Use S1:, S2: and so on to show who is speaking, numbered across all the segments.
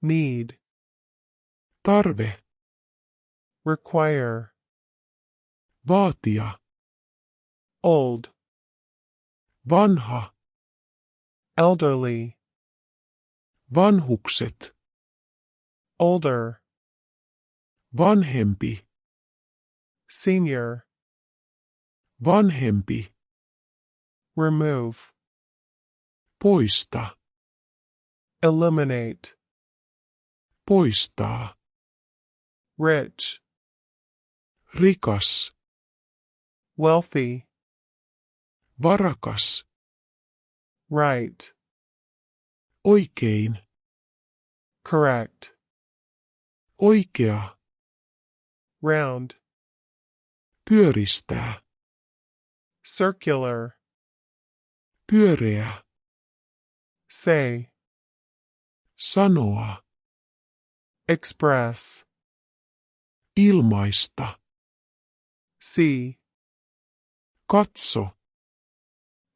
S1: Need.
S2: Tarve.
S1: Require.
S2: Vaatia.
S1: Old.
S2: Vanha.
S1: Elderly.
S2: Vanhukset.
S1: Older.
S2: Vanhempi.
S1: Senior.
S2: Vanhempi.
S1: Remove.
S2: Poista.
S1: Eliminate.
S2: Poistaa.
S1: Rich.
S2: Rikas.
S1: Wealthy.
S2: Varakas.
S1: Right.
S2: Oikein.
S1: Correct.
S2: Oikea.
S1: Round.
S2: Pyöristää.
S1: Circular.
S2: Pyöreä.
S1: Say.
S2: Sanoa.
S1: Express.
S2: Ilmaista.
S1: See.
S2: Katso.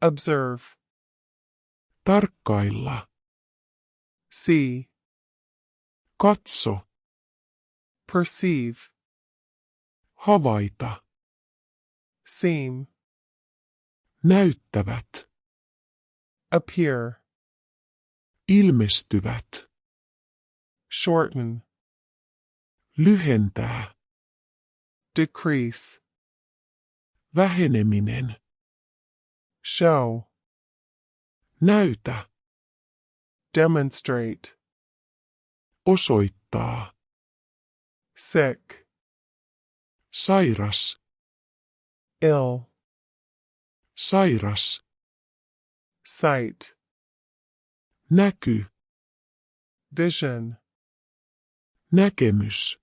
S1: Observe.
S2: Tarkkailla.
S1: See.
S2: Katso.
S1: Perceive.
S2: Havaita.
S1: Seem.
S2: Näyttävät.
S1: Appear.
S2: Ilmestyvät.
S1: Shorten.
S2: Lyhentää.
S1: Decrease.
S2: Väheneminen.
S1: Show.
S2: Näytä.
S1: Demonstrate.
S2: Osoittaa.
S1: Sick.
S2: Sairas.
S1: Ill.
S2: Sairas.
S1: Sight.
S2: Näky.
S1: Vision.
S2: Näkemys.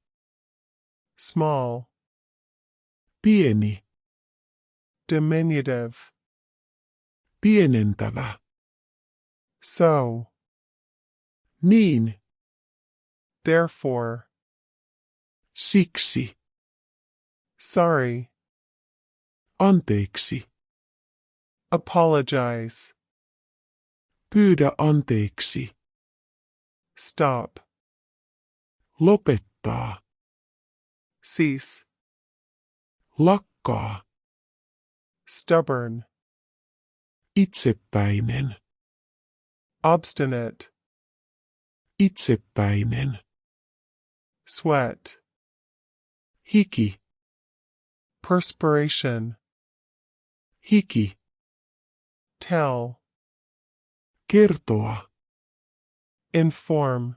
S1: Small.
S2: Pieni.
S1: Diminutive.
S2: Pienentävä.
S1: So.
S2: Niin.
S1: Therefore.
S2: Siksi.
S1: Sorry.
S2: Anteeksi.
S1: Apologize.
S2: Pyydä anteeksi.
S1: Stop.
S2: Lopettaa.
S1: Cease.
S2: Lakkaa.
S1: Stubborn.
S2: Itsepäinen.
S1: Obstinate.
S2: Itsepäinen.
S1: Sweat.
S2: Hiki.
S1: Perspiration.
S2: Hiki.
S1: Tell.
S2: Kertoa.
S1: Inform.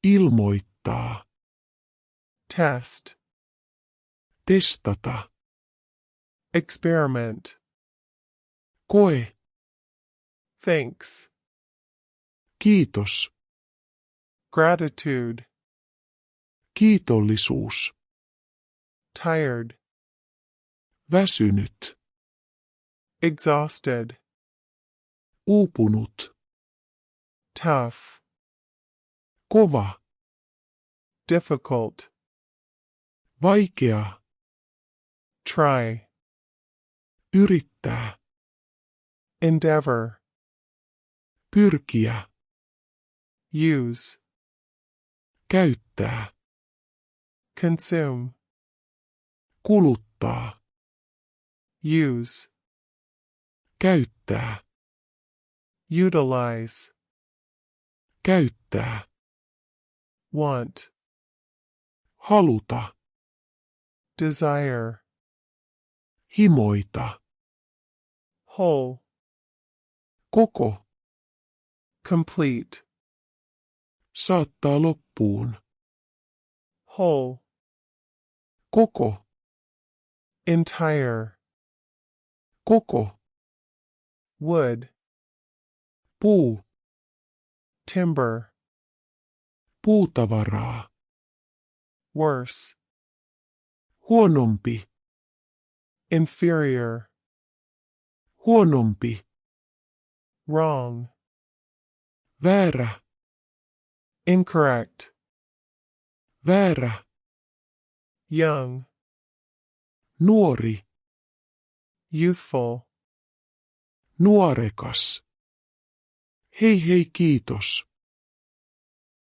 S2: Ilmoittaa.
S1: Test.
S2: Testata.
S1: Experiment.
S2: Koe.
S1: Thanks.
S2: Kiitos.
S1: Gratitude.
S2: Kiitollisuus.
S1: Tired.
S2: Väsynyt.
S1: Exhausted.
S2: Uupunut.
S1: Tough.
S2: Kova.
S1: Difficult.
S2: Vaikea.
S1: Try.
S2: Yrittää.
S1: Endeavor.
S2: Pyrkiä.
S1: Use.
S2: Käyttää.
S1: Consume.
S2: Kuluttaa.
S1: Use.
S2: Käyttää.
S1: Utilize.
S2: Käyttää.
S1: Want.
S2: Haluta.
S1: Desire.
S2: Himoita.
S1: Whole.
S2: Koko.
S1: Complete.
S2: Saattaa loppuun.
S1: Whole.
S2: Koko.
S1: Entire.
S2: Koko.
S1: Wood.
S2: Puu.
S1: Timber.
S2: Puutavaraa.
S1: Worse.
S2: Huonompi.
S1: Inferior.
S2: Huonompi.
S1: Wrong.
S2: Väärä.
S1: Incorrect.
S2: Väärä.
S1: Young.
S2: Nuori.
S1: Youthful.
S2: Nuorekas. Hei hei kiitos.